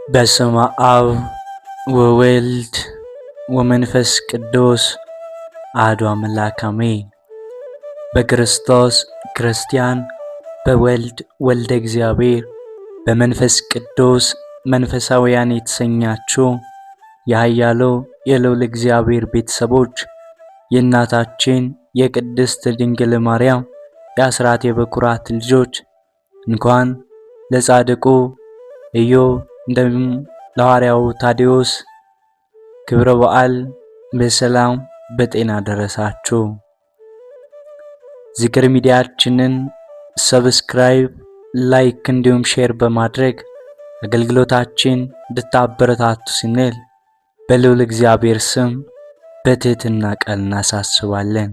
በስመ አብ ወወልድ ወመንፈስ ቅዱስ አሐዱ አምላክ አሜን። በክርስቶስ ክርስቲያን፣ በወልድ ወልደ እግዚአብሔር፣ በመንፈስ ቅዱስ መንፈሳውያን የተሰኛችሁ የኃያሉ የልዑል እግዚአብሔር ቤተሰቦች የእናታችን የቅድስት ድንግል ማርያም የአስራት የበኩራት ልጆች እንኳን ለጻድቁ ኢዮብ እንደም ለሐዋርያው ታዴዎስ ክብረ በዓል በሰላም በጤና ደረሳችሁ። ዝክር ሚዲያችንን ሰብስክራይብ፣ ላይክ እንዲሁም ሼር በማድረግ አገልግሎታችን እንድታበረታቱ ስንል በልዑል እግዚአብሔር ስም በትህትና ቃል እናሳስባለን።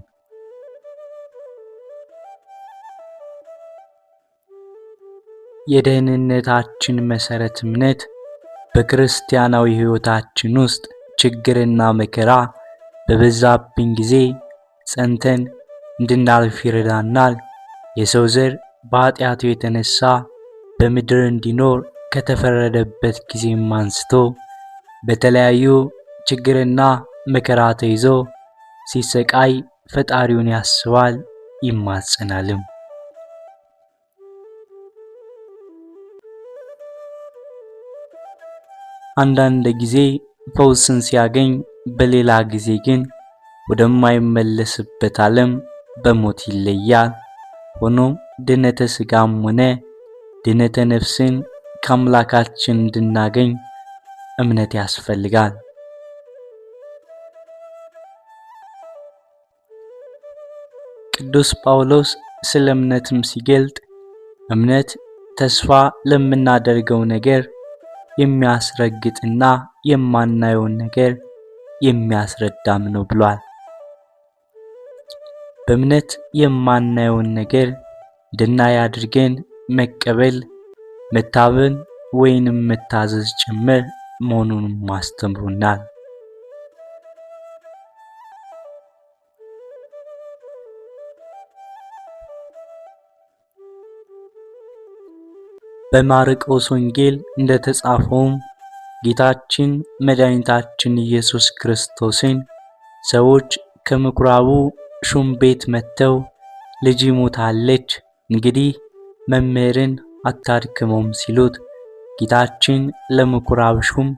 የደህንነታችን መሰረት እምነት በክርስቲያናዊ ሕይወታችን ውስጥ ችግርና መከራ በበዛብን ጊዜ ጸንተን እንድናልፍ ይረዳናል። የሰው ዘር በኃጢአቱ የተነሳ በምድር እንዲኖር ከተፈረደበት ጊዜም አንስቶ በተለያዩ ችግርና መከራ ተይዞ ሲሰቃይ ፈጣሪውን ያስባል ይማጸናልም። አንዳንድ ጊዜ ፈውስን ሲያገኝ፣ በሌላ ጊዜ ግን ወደማይመለስበት ዓለም በሞት ይለያል። ሆኖም ድነተ ሥጋም ሆነ ድነተ ነፍስን ከአምላካችን እንድናገኝ እምነት ያስፈልጋል። ቅዱስ ጳውሎስ ስለ እምነትም ሲገልጥ እምነት ተስፋ ለምናደርገው ነገር የሚያስረግጥና የማናየውን ነገር የሚያስረዳም ነው ብሏል። በእምነት የማናየውን ነገር እንድናይ አድርገን መቀበል መታመን ወይንም መታዘዝ ጭምር መሆኑንም አስተምሮናል። በማርቆስ ወንጌል እንደተጻፈውም ጌታችን መድኃኒታችን ኢየሱስ ክርስቶስን ሰዎች ከምኩራቡ ሹም ቤት መጥተው ልጅ ሞታለች፣ እንግዲህ መምህርን አታድክመውም ሲሉት ጌታችን ለምኩራብ ሹም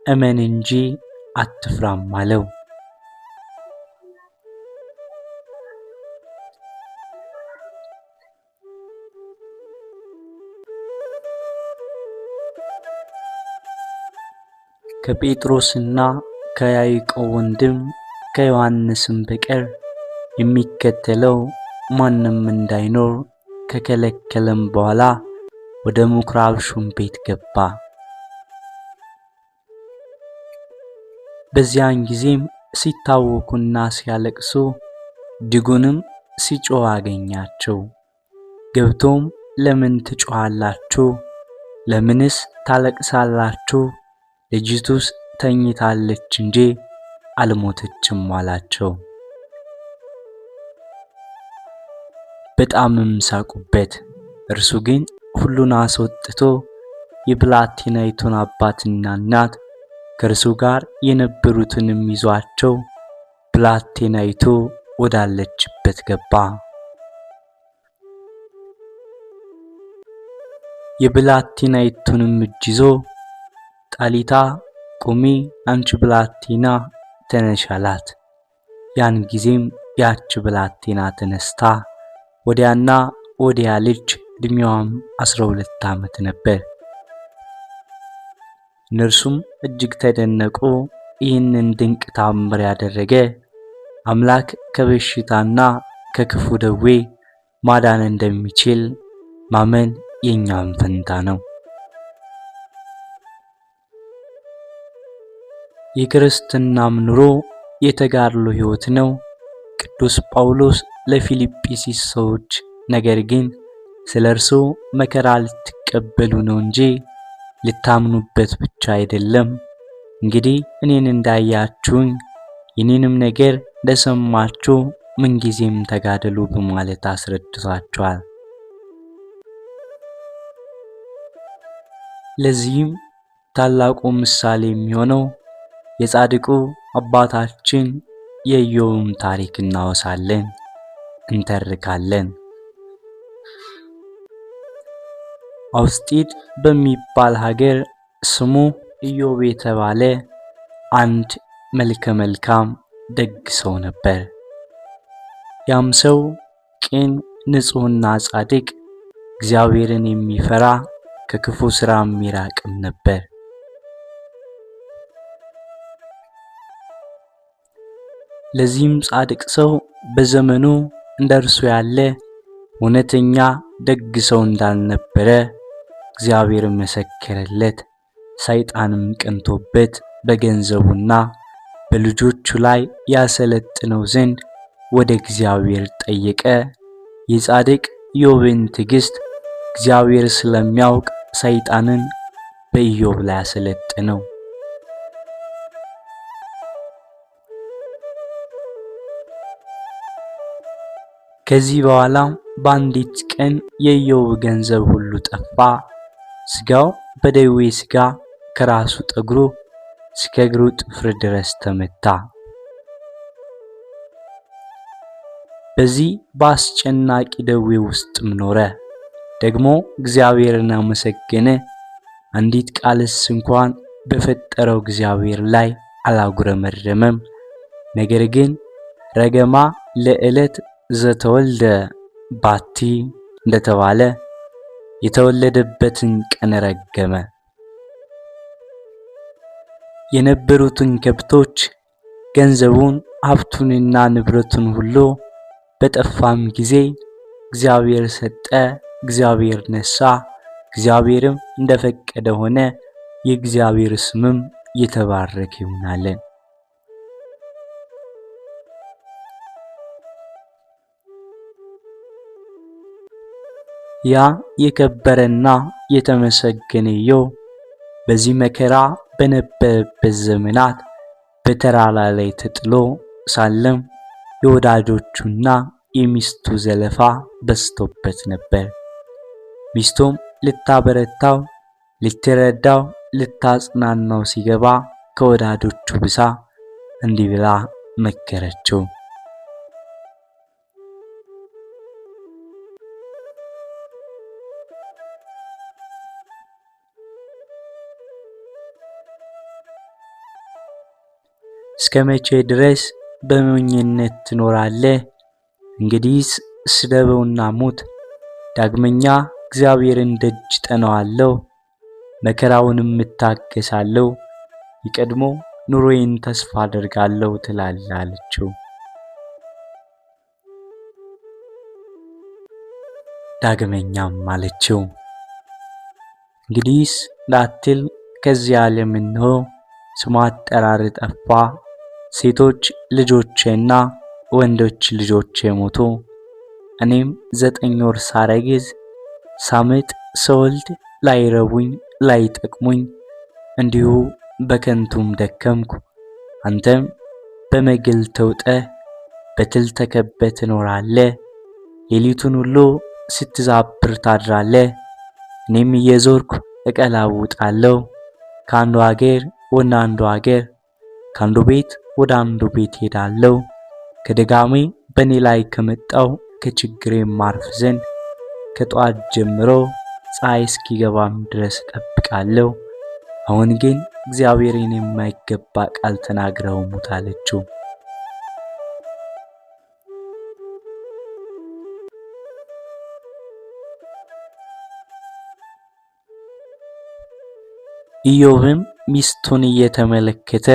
እመን እንጂ አትፍራም አለው። ከጴጥሮስና ከያዕቆብ ወንድም ከዮሐንስም በቀር የሚከተለው ማንም እንዳይኖር ከከለከለም በኋላ ወደ ምኩራብ ሹም ቤት ገባ። በዚያን ጊዜም ሲታወኩና ሲያለቅሱ ድጉንም ሲጮህ አገኛቸው። ገብቶም ለምን ትጮኻላችሁ? ለምንስ ታለቅሳላችሁ? ልጅቱስ ተኝታለች እንጂ አልሞተችም አላቸው። በጣምም ሳቁበት። እርሱ ግን ሁሉን አስወጥቶ የብላቴናይቱን አባትና እናት ከእርሱ ጋር የነበሩትንም ይዟቸው ብላቴናይቱ ወዳለችበት ገባ። የብላቴናይቱንም እጅ ይዞ ጣሊታ ቁሚ፣ አንቺ ብላቴና ተነሽ አላት። ያን ጊዜም ያች ብላቴና ተነስታ ወዲያና ወዲያ ልጅ፣ ዕድሜዋም 12 ዓመት ነበር። እነርሱም እጅግ ተደነቁ። ይህንን ድንቅ ታምር ያደረገ አምላክ ከበሽታና ከክፉ ደዌ ማዳን እንደሚችል ማመን የኛም ፈንታ ነው። የክርስትናም ኑሮ የተጋድሎ ሕይወት ነው። ቅዱስ ጳውሎስ ለፊልጵስዩስ ሰዎች ነገር ግን ስለ እርሱ መከራ ልትቀበሉ ነው እንጂ ልታምኑበት ብቻ አይደለም። እንግዲህ እኔን እንዳያችሁኝ የኔንም ነገር እንደሰማችሁ ምንጊዜም ተጋደሉ በማለት አስረድቷቸዋል። ለዚህም ታላቁ ምሳሌ የሚሆነው የጻድቁ አባታችን የኢዮብን ታሪክ እናወሳለን፣ እንተርካለን። አውስጢድ በሚባል ሀገር ስሙ ኢዮብ የተባለ አንድ መልከ መልካም ደግ ሰው ነበር። ያም ሰው ቅን፣ ንጹሕና ጻድቅ፣ እግዚአብሔርን የሚፈራ ከክፉ ሥራ የሚራቅም ነበር። ለዚህም ጻድቅ ሰው በዘመኑ እንደርሱ ያለ እውነተኛ ደግ ሰው እንዳልነበረ እግዚአብሔር መሰከረለት። ሰይጣንም ቀንቶበት በገንዘቡና በልጆቹ ላይ ያሰለጥነው ዘንድ ወደ እግዚአብሔር ጠየቀ። የጻድቅ ኢዮብን ትዕግስት እግዚአብሔር ስለሚያውቅ ሰይጣንን በኢዮብ ላይ አሰለጠነው። ከዚህ በኋላ በአንዲት ቀን የኢዮብ ገንዘብ ሁሉ ጠፋ። ስጋው በደዌ ስጋ ከራሱ ጠጉሩ እስከ እግሩ ጥፍር ድረስ ተመታ። በዚህ በአስጨናቂ ደዌ ውስጥም ኖረ። ደግሞ እግዚአብሔርን አመሰገነ። አንዲት ቃልስ እንኳን በፈጠረው እግዚአብሔር ላይ አላጉረመረመም። ነገር ግን ረገማ ለዕለት ዘተወልደ ባቲ እንደተባለ የተወለደበትን ቀን ረገመ። የነበሩትን ከብቶች፣ ገንዘቡን፣ ሀብቱንና ንብረቱን ሁሉ በጠፋም ጊዜ እግዚአብሔር ሰጠ፣ እግዚአብሔር ነሳ፣ እግዚአብሔርም እንደፈቀደ ሆነ። የእግዚአብሔር ስምም የተባረከ ይሁናለን። ያ የከበረና የተመሰገነ ኢዮብ በዚህ መከራ በነበረበት ዘመናት በተራራ ላይ ተጥሎ ሳለም የወዳጆቹና የሚስቱ ዘለፋ በዝቶበት ነበር። ሚስቱም ልታበረታው፣ ልትረዳው፣ ልታጽናናው ሲገባ ከወዳጆቹ ብሳ እንዲህ ብላ መከረችው። እስከ መቼ ድረስ በሞኝነት ትኖራለህ? እንግዲህስ ስደበውና ሙት። ዳግመኛ እግዚአብሔርን ደጅ ጠናዋለሁ፣ መከራውንም እታገሳለሁ፣ የቀድሞ ኑሮዬን ተስፋ አደርጋለሁ ትላለች አለችው። ዳግመኛም አለችው፣ እንግዲህስ ላትል ከዚህ ዓለም እነሆ ስሟ አጠራር ጠፋ። ሴቶች ልጆቼና ወንዶች ልጆቼ ሞቱ። እኔም 9 ወር ሳረግዝ ሳምጥ ስወልድ ላይረቡኝ ላይጠቅሙኝ እንዲሁ በከንቱም ደከምኩ። አንተም በመግል ተውጠህ በትል ተከበህ ትኖራለህ። ሌሊቱን ሁሉ ስትዛብር ታድራለህ። እኔም እየዞርኩ እቀላውጣለሁ። ከአንዱ አገር ወደ አንዱ አገር፣ ከአንዱ ቤት ወደ አንዱ ቤት ሄዳለሁ። ከደጋሜ በእኔ ላይ ከመጣው ከችግሬ ማርፍ ዘንድ ከጧት ጀምሮ ፀሐይ እስኪገባም ድረስ እጠብቃለሁ። አሁን ግን እግዚአብሔርን የማይገባ ቃል ተናግረው ሙት አለችው። ኢዮብም ሚስቱን እየተመለከተ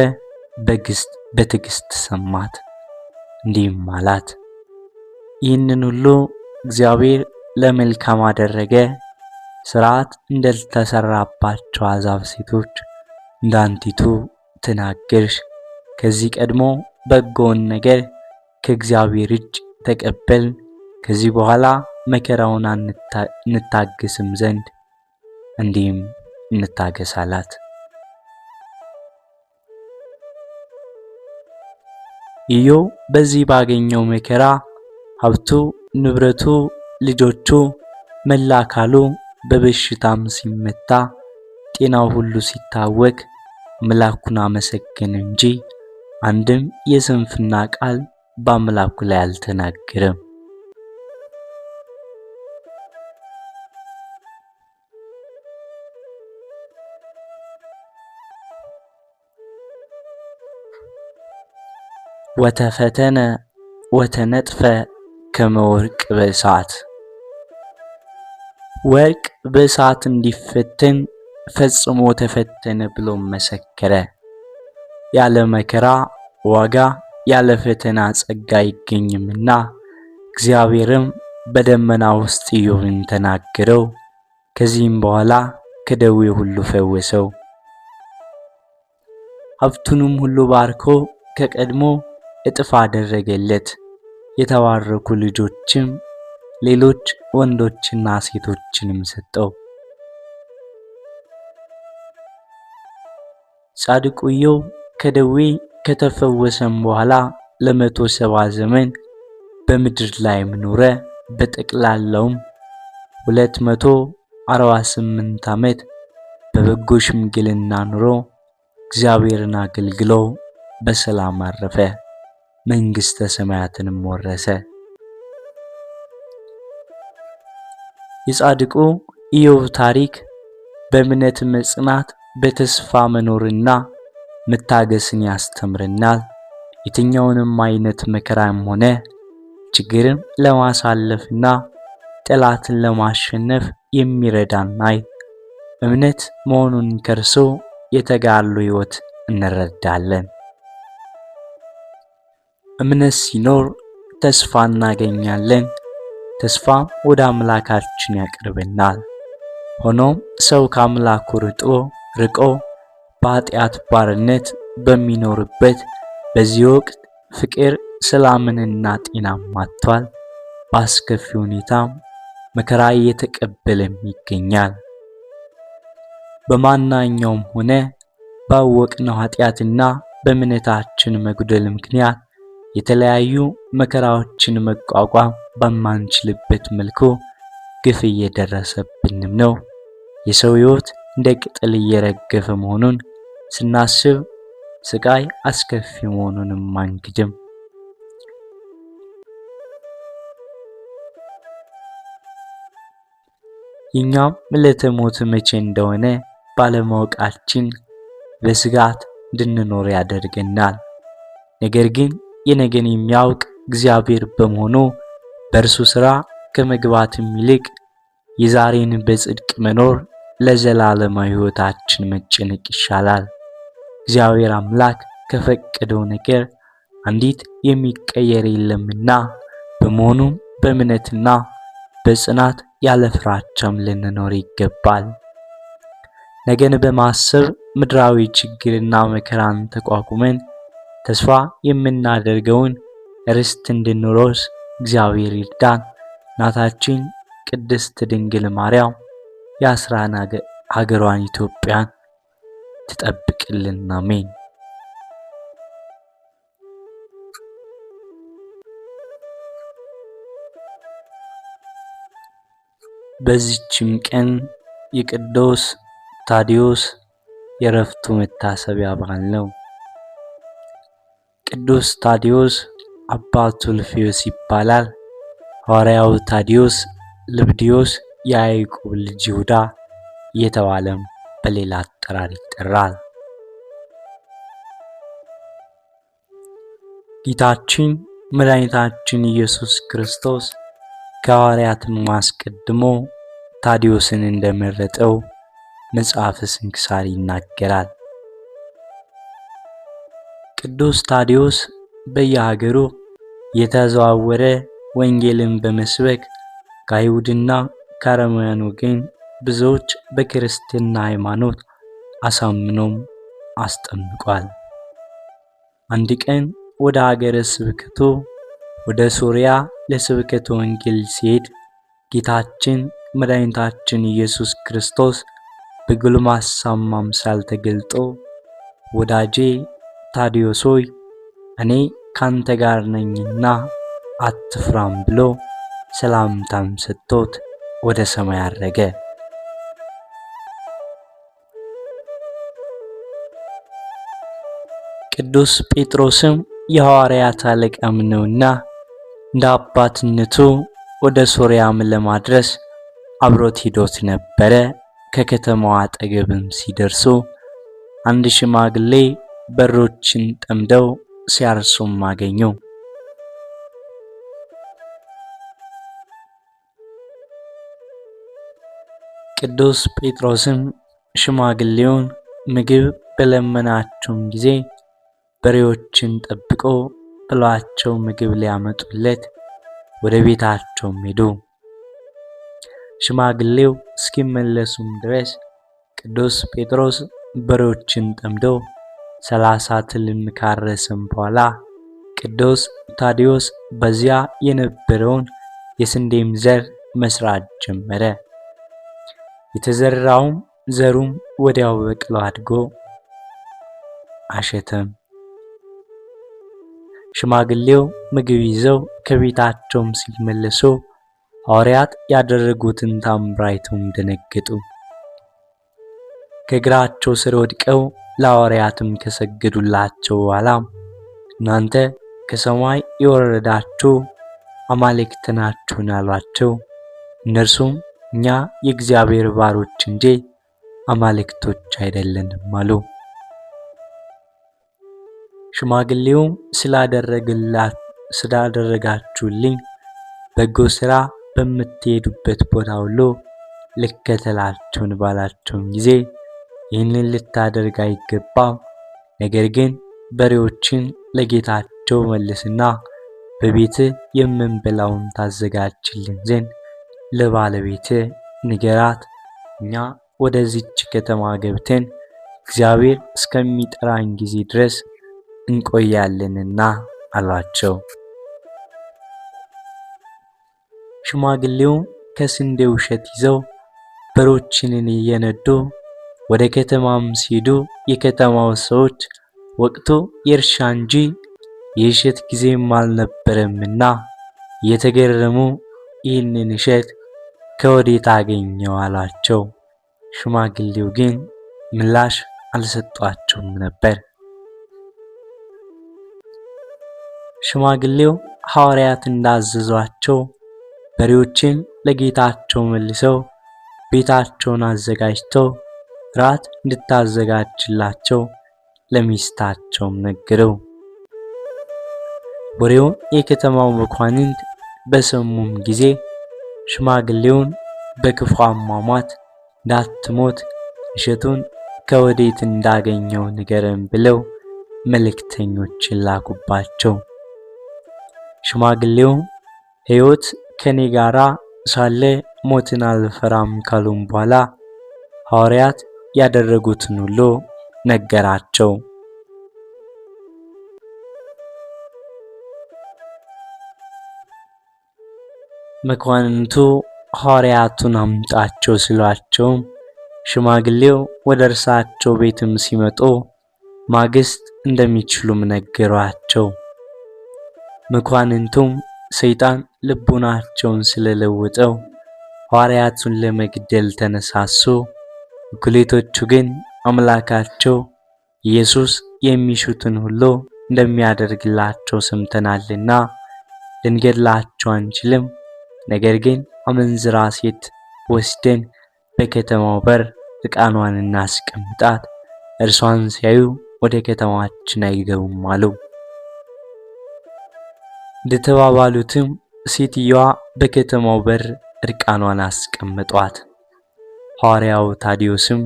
በትዕግስት ሰማት፣ እንዲህም አላት፣ ይህንን ሁሉ እግዚአብሔር ለመልካም አደረገ። ሥርዓት እንዳልተሰራባቸው አሕዛብ ሴቶች እንዳንቲቱ ተናገርሽ። ከዚህ ቀድሞ በጎውን ነገር ከእግዚአብሔር እጅ ተቀበል። ከዚህ በኋላ መከራውን እንታገስም ዘንድ እንዲህም እንታገስ አላት። ኢዮብ በዚህ ባገኘው መከራ ሀብቱ፣ ንብረቱ፣ ልጆቹ፣ መላ አካሉ በበሽታም ሲመታ ጤናው ሁሉ ሲታወክ አምላኩን አመሰገነ እንጂ አንድም የስንፍና ቃል በአምላኩ ላይ አልተናገረም። ወተፈተነ ወተነጥፈ ከመ ወርቅ በእሳት። ወርቅ በእሳት እንዲፈተን ፈጽሞ ተፈተነ ብሎ መሰከረ። ያለ መከራ ዋጋ ያለ ፈተና ጸጋ አይገኝምና እግዚአብሔርም በደመና ውስጥ ኢዮብን ተናገረው። ከዚህም በኋላ ከደዌ ሁሉ ፈወሰው። ሀብቱንም ሁሉ ባርኮ ከቀድሞ እጥፍ አደረገለት። የተባረኩ ልጆችም ሌሎች ወንዶችና ሴቶችንም ሰጠው። ጻድቁ ኢዮብ ከደዌ ከተፈወሰም በኋላ ለ170 ዘመን በምድር ላይ ኖረ። በጠቅላላውም 248 ዓመት በበጎ ሽምግልና ኑሮ እግዚአብሔርን አገልግሎ በሰላም አረፈ። መንግሥተ ሰማያትንም ወረሰ። የጻድቁ ኢዮብ ታሪክ በእምነት መጽናት፣ በተስፋ መኖርና መታገስን ያስተምረናል። የትኛውንም አይነት መከራም ሆነ ችግርን ለማሳለፍና ጠላትን ለማሸነፍ የሚረዳን ኃይል እምነት መሆኑን ከርሶ የተጋድሎ ሕይወት እንረዳለን። እምነት ሲኖር ተስፋ እናገኛለን። ተስፋ ወደ አምላካችን ያቀርበናል። ሆኖም ሰው ከአምላኩ ርቆ በኃጢአት ባርነት በሚኖርበት በዚህ ወቅት ፍቅር፣ ሰላምንና ጤናን አጥቷል። በአስከፊ ሁኔታም መከራ እየተቀበለም ይገኛል። በማናኛውም ሆነ ባወቅነው ኃጢአትና በእምነታችን መጉደል ምክንያት የተለያዩ መከራዎችን መቋቋም በማንችልበት መልኩ ግፍ እየደረሰብንም ነው። የሰው ሕይወት እንደ ቅጠል እየረገፈ መሆኑን ስናስብ ስቃይ አስከፊ መሆኑንም አንክድም። የኛም ዕለተ ሞት መቼ እንደሆነ ባለማወቃችን በስጋት እንድንኖር ያደርገናል። ነገር ግን የነገን የሚያውቅ እግዚአብሔር በመሆኑ በእርሱ ሥራ ከመግባትም ይልቅ የዛሬን በጽድቅ መኖር ለዘላለማዊ ሕይወታችን መጨነቅ ይሻላል። እግዚአብሔር አምላክ ከፈቀደው ነገር አንዲት የሚቀየር የለምና በመሆኑም በእምነትና በጽናት ያለ ፍራቻም ልንኖር ይገባል። ነገን በማሰብ ምድራዊ ችግርና መከራን ተቋቁመን ተስፋ የምናደርገውን ርስት እንድንወርስ እግዚአብሔር ይርዳን። እናታችን ቅድስት ድንግል ማርያም የአስራን ሀገሯን ኢትዮጵያን ትጠብቅልን። አሜን። በዚህችም ቀን የቅዱስ ታዲዮስ የዕረፍቱ መታሰቢያ በዓል ነው። ቅዱስ ታዲዮስ አባቱ እልፍዮስ ይባላል። ሐዋርያው ታዲዮስ ልብድዮስ የያዕቆብ ልጅ ይሁዳ እየተባለም በሌላ አጠራር ይጠራል። ጌታችን መድኃኒታችን ኢየሱስ ክርስቶስ ከሐዋርያትም አስቀድሞ ታዲዮስን እንደመረጠው መጽሐፈ ስንክሳር ይናገራል። ቅዱስ ታዲዮስ በየሀገሩ የተዘዋወረ ወንጌልን በመስበክ ከአይሁድና ከአረማውያን ወገን ብዙዎች በክርስትና ሃይማኖት አሳምኖም አስጠምቋል። አንድ ቀን ወደ ሀገረ ስብከቱ ወደ ሶርያ ለስብከተ ወንጌል ሲሄድ ጌታችን መድኃኒታችን ኢየሱስ ክርስቶስ በጎልማሳ አምሳል ተገልጦ ወዳጄ ታዲዮስ ሆይ እኔ ካንተ ጋር ነኝና አትፍራም ብሎ ሰላምታም ሰጥቶት ወደ ሰማይ አረገ። ቅዱስ ጴጥሮስም የሐዋርያት አለቃም ነውና እንደ አባትነቱ ወደ ሶርያም ለማድረስ አብሮት ሄዶት ነበረ። ከከተማዋ አጠገብም ሲደርሱ አንድ ሽማግሌ በሮችን ጠምደው ሲያርሱም አገኙ። ቅዱስ ጴጥሮስም ሽማግሌውን ምግብ በለመናቸውም ጊዜ በሬዎችን ጠብቆ ብሏቸው ምግብ ሊያመጡለት ወደ ቤታቸውም ሄዱ። ሽማግሌው እስኪመለሱም ድረስ ቅዱስ ጴጥሮስ በሬዎችን ጠምዶ 30 ትልም ካረሰም በኋላ ቅዱስ ታዲዮስ በዚያ የነበረውን የስንዴም ዘር መስራት ጀመረ። የተዘራውም ዘሩም ወዲያው በቅሎ አድጎ አሸተም። ሽማግሌው ምግብ ይዘው ከቤታቸውም ሲመለሱ ሐዋርያት ያደረጉትን ታምር አይተው ደነገጡ። ከእግራቸው ስር ወድቀው ለሐዋርያትም ከሰገዱላቸው በኋላ እናንተ ከሰማይ የወረዳችሁ አማልክት ናችሁ አሏቸው። እነርሱም እኛ የእግዚአብሔር ባሮች እንጂ አማልክቶች አይደለንም አሉ። ሽማግሌውም ስላደረጋችሁልኝ በጎ ሥራ በምትሄዱበት ቦታ ሁሉ ልከተላችሁን ባላቸውም ጊዜ ይህንን ልታደርግ አይገባም፣ ነገር ግን በሬዎችን ለጌታቸው መልስና በቤት የምንበላውን ታዘጋጅልን ዘንድ ለባለቤት ንገራት፣ እኛ ወደዚች ከተማ ገብተን እግዚአብሔር እስከሚጠራን ጊዜ ድረስ እንቆያለንና አሏቸው። ሽማግሌው ከስንዴው እሸት ይዘው በሮችን እየነዱ ወደ ከተማም ሲሄዱ የከተማው ሰዎች ወቅቱ የእርሻ እንጂ የእሸት ጊዜም አልነበረምና እየተገረሙ ይህንን እሸት ከወዴት አገኘው አሏቸው። ሽማግሌው ግን ምላሽ አልሰጧቸውም ነበር። ሽማግሌው ሐዋርያት እንዳዘዟቸው በሬዎችን ለጌታቸው መልሰው ቤታቸውን አዘጋጅተው ራት እንድታዘጋጅላቸው ለሚስታቸውም ነገረው። ወሬውን የከተማው መኳንንት በሰሙም ጊዜ ሽማግሌውን በክፉ አሟሟት እንዳትሞት እሸቱን ከወዴት እንዳገኘው ንገረን ብለው መልእክተኞችን ላኩባቸው። ሽማግሌው ሕይወት ከኔ ጋራ ሳለ ሞትን አልፈራም ካሉም በኋላ ሐዋርያት ያደረጉትን ሁሉ ነገራቸው። መኳንንቱ ሐዋርያቱን አምጣቸው ሲሏቸው ሽማግሌው ወደ እርሳቸው ቤትም ሲመጡ ማግስት እንደሚችሉም ነገሯቸው። መኳንንቱም ሰይጣን ልቡናቸውን ስለለወጠው ሐዋርያቱን ለመግደል ተነሳሱ። እኩሌቶቹ ግን አምላካቸው ኢየሱስ የሚሹትን ሁሉ እንደሚያደርግላቸው ሰምተናልና ልንገድላቸው አንችልም፣ ነገር ግን አመንዝራ ሴት ወስደን በከተማው በር ዕቃኗን እናስቀምጣት፣ እርሷን ሲያዩ ወደ ከተማችን አይገቡም አሉ። እንደተባባሉትም ሴትየዋ በከተማው በር ዕርቃኗን አስቀመጧት። ሐዋርያው ታዲዮስም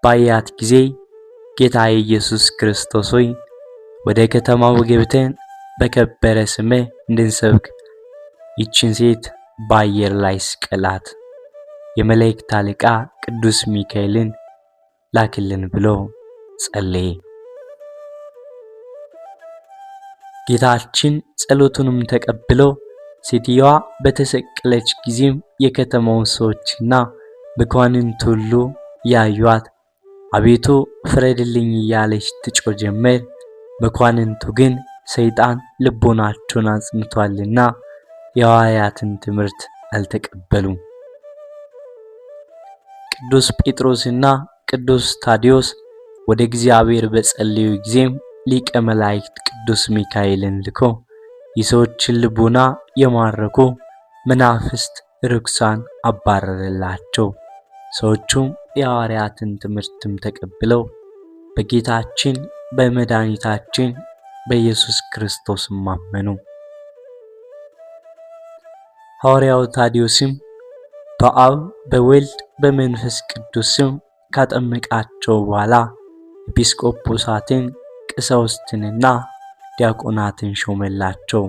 ባያት ጊዜ ጌታ ኢየሱስ ክርስቶስ ሆይ ወደ ከተማው ገብተን በከበረ ስምህ እንድንሰብክ ይችን ሴት በአየር ላይ ስቀላት፣ የመላእክት አለቃ ቅዱስ ሚካኤልን ላክልን ብሎ ጸለየ። ጌታችን ጸሎቱንም ተቀብሎ ሴትየዋ በተሰቀለች ጊዜም የከተማው ሰዎችና መኳንንት ሁሉ ያዩአት አቤቱ ፍረድልኝ እያለች ትጮህ ጀመር። መኳንንቱ ግን ሰይጣን ልቦናቸውን አጽንቷልና የሐዋርያትን ትምህርት አልተቀበሉም። ቅዱስ ጴጥሮስና ቅዱስ ታዲዮስ ወደ እግዚአብሔር በጸለዩ ጊዜም ሊቀ መላእክት ቅዱስ ሚካኤልን ልኮ የሰዎችን ልቡና የማረኩ መናፍስት ርኩሳን አባረረላቸው። ሰዎቹም የሐዋርያትን ትምህርትም ተቀብለው በጌታችን በመድኃኒታችን በኢየሱስ ክርስቶስ አመኑ። ሐዋርያው ታዲዮስም በአብ በወልድ በመንፈስ ቅዱስ ስም ካጠመቃቸው በኋላ ኤጲስቆጶሳትን ቀሳውስትንና ዲያቆናትን ሾመላቸው።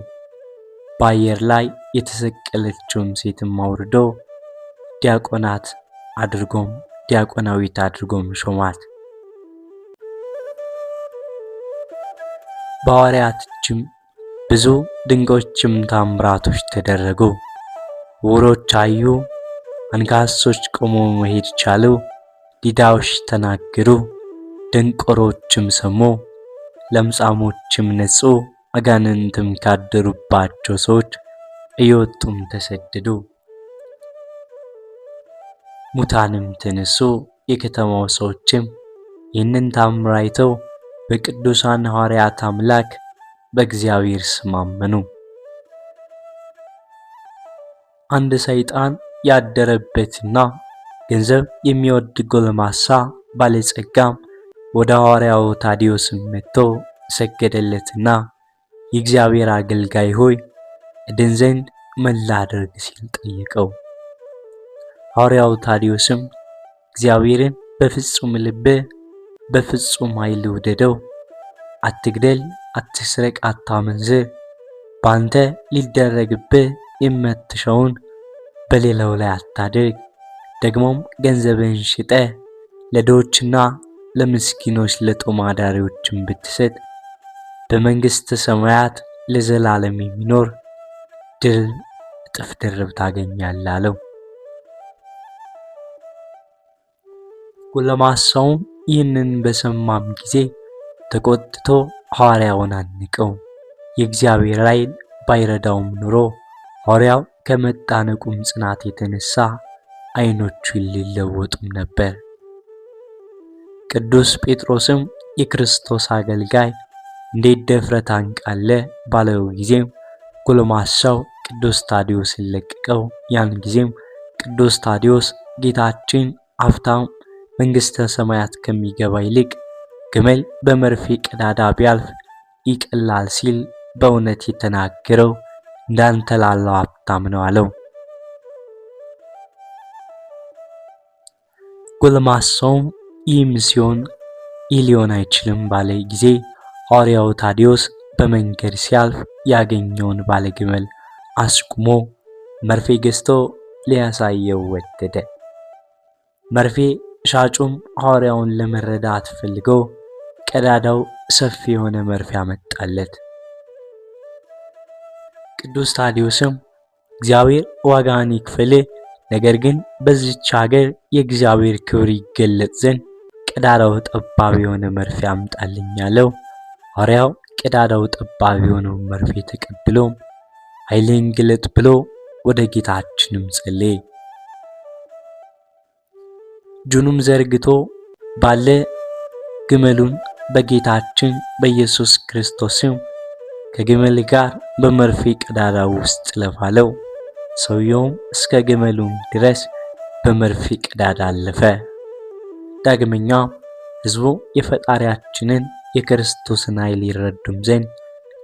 በአየር ላይ የተሰቀለችውን ሴትም አውርዶ ዲያቆናዊት አድርጎም ሾማት። በሐዋርያት እጅም ብዙ ድንቆችም ታምራቶች ተደረጉ። ዕውሮች አዩ፣ አንካሶች ቆመው መሄድ ቻሉ፣ ዲዳዎች ተናገሩ፣ ደንቆሮችም ሰሙ፣ ለምጻሞችም ነጹ፣ አጋንንትም ካደሩባቸው ሰዎች እየወጡም ተሰደዱ፣ ሙታንም ተነሱ። የከተማው ሰዎችም ይህንን ታምር አይተው በቅዱሳን ሐዋርያት አምላክ በእግዚአብሔር ስም አመኑ። አንድ ሰይጣን ያደረበትና ገንዘብ የሚወድ ጎልማሳ ባለጸጋም ወደ ሐዋርያው ታዲዮስ መጥቶ ሰገደለትና የእግዚአብሔር አገልጋይ ሆይ እድን ዘንድ ምን ላድርግ ሲል ጠየቀው። ሐዋርያው ታዲዮስም እግዚአብሔርን በፍጹም ልብህ በፍጹም ኃይል ውደደው፣ አትግደል፣ አትስረቅ፣ አታመንዝር፣ ባንተ ሊደረግብህ የምትሻውን በሌላው ላይ አታድርግ፣ ደግሞም ገንዘብን ሽጠ ለድሆችና ለምስኪኖች ለጦም አዳሪዎችም ብትሰጥ በመንግሥተ ሰማያት ለዘላለም የሚኖር ድል እጥፍ ድርብ ታገኛለህ አለው። ጎልማሳውም ይህንን በሰማም ጊዜ ተቆጥቶ ሐዋርያውን አነቀው። የእግዚአብሔር ኃይል ባይረዳውም ኑሮ ሐዋርያው ከመጣነቁም ጽናት የተነሳ ዓይኖቹ ሊለወጡም ነበር። ቅዱስ ጴጥሮስም የክርስቶስ አገልጋይ እንዴት ደፍረህ ታንቃለህ ባለው ጊዜም ጎልማሳው ቅዱስ ታዲዮስን ለቀቀው። ያን ጊዜም ቅዱስ ታዲዮስ ጌታችን ሀብታም መንግሥተ ሰማያት ከሚገባ ይልቅ ግመል በመርፌ ቀዳዳ ቢያልፍ ይቀላል ሲል በእውነት የተናገረው እንዳንተ ላለው ሀብታም ነው አለው። ጎልማሳውም ይህም ሲሆን ይህ ሊሆን አይችልም ባለ ጊዜ ሐዋርያው ታዲዮስ በመንገድ ሲያልፍ ያገኘውን ባለግመል አስቁሞ መርፌ ገዝቶ ሊያሳየው ወደደ። መርፌ ሻጩም ሐዋርያውን ለመረዳት ፈልገው ቀዳዳው ሰፊ የሆነ መርፌ አመጣለት። ቅዱስ ታዲዮስም እግዚአብሔር ዋጋን ይክፈል፣ ነገር ግን በዚች ሀገር የእግዚአብሔር ክብር ይገለጥ ዘንድ ቀዳዳው ጠባብ የሆነ መርፌ አምጣልኝ አለው። ሐዋርያው ቀዳዳው ጠባብ የሆነው መርፌ ተቀብሎ ኃይልን ግለጥ ብሎ ወደ ጌታችንም ጸለየ። እጁንም ዘርግቶ ባለ ግመሉን በጌታችን በኢየሱስ ክርስቶስ ስም ከግመል ጋር በመርፌ ቀዳዳ ውስጥ ለፋለው። ሰውየውም እስከ ግመሉም ድረስ በመርፌ ቀዳዳ አለፈ። ዳግመኛ ሕዝቡ የፈጣሪያችንን የክርስቶስን ኃይል ይረዱም ዘንድ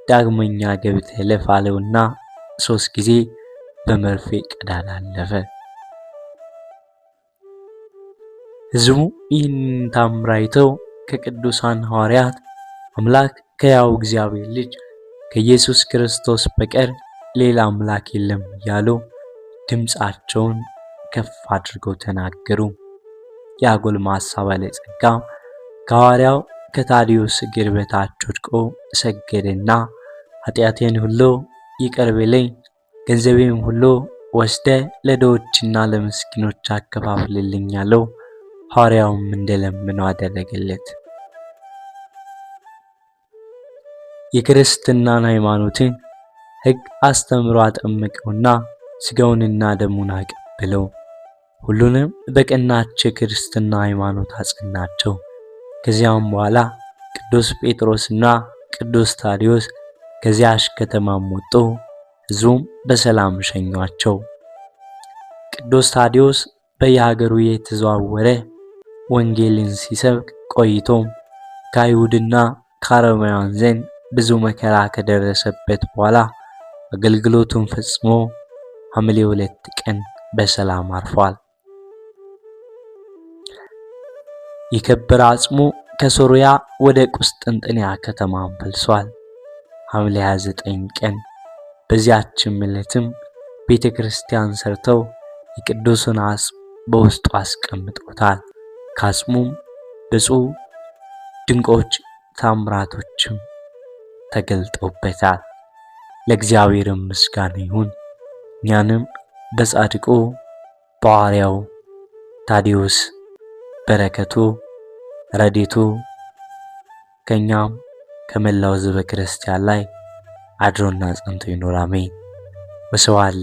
ዳግመኛ ገብተህ እለፍ አለውና 3 ጊዜ በመርፌ ቀዳዳ አለፈ። ሕዝቡ ይህንን ታምር አይተው ከቅዱሳን ሐዋርያት አምላክ ከሕያው እግዚአብሔር ልጅ ከኢየሱስ ክርስቶስ በቀር ሌላ አምላክ የለም እያሉ ድምፃቸውን ከፍ አድርገው ተናገሩ። ያ ጎልማሳ ባለጸጋ ከሐዋርያው ከታዲዮስ እግር በታች ወድቆ ሰገደና ኃጢአቴን ሁሉ ይቅር በለኝ፣ ገንዘቤም ሁሉ ወስደ ለድሆችና ለምስኪኖች አከፋፍልልኝ አለው። ሐዋርያውም እንደለመነው አደረገለት። የክርስትናን ሃይማኖትን ሕግ አስተምሮ አጠመቀውና ሥጋውንና ደሙን አቀበለው። ሁሉንም በቀናች የክርስትና ሃይማኖት አጸናቸው። ከዚያም በኋላ ቅዱስ ጴጥሮስና ቅዱስ ታዲዮስ ከዚያች ከተማም ወጡ። ሕዝቡም በሰላም ሸኟቸው። ቅዱስ ታዲዮስ በየሀገሩ የተዘዋወረ ወንጌልን ሲሰብክ ቆይቶም ከአይሁድና ከአረማውያን ዘንድ ብዙ መከራ ከደረሰበት በኋላ አገልግሎቱን ፈጽሞ ሐምሌ 2 ቀን በሰላም አርፏል። የከበረ አጽሙ ከሶርያ ወደ ቁስጥንጥንያ ከተማ ፈልሷል። ሐምሌ 29 ቀን በዚያችም ዕለትም ቤተ ክርስቲያን ሰርተው የቅዱሱን አጽም በውስጡ አስቀምጠውታል። ከአጽሙም ብዙ ድንቆች ታምራቶችም ተገልጠውበታል። ለእግዚአብሔር ምስጋና ይሁን። እኛንም በጻድቁ በሐዋርያው ታዲዮስ በረከቱ ረድኤቱ ከኛም ከመላው ሕዝበ ክርስቲያን ላይ አድሮና ጸንቶ ይኑር፣ አሜን። ወስብሐት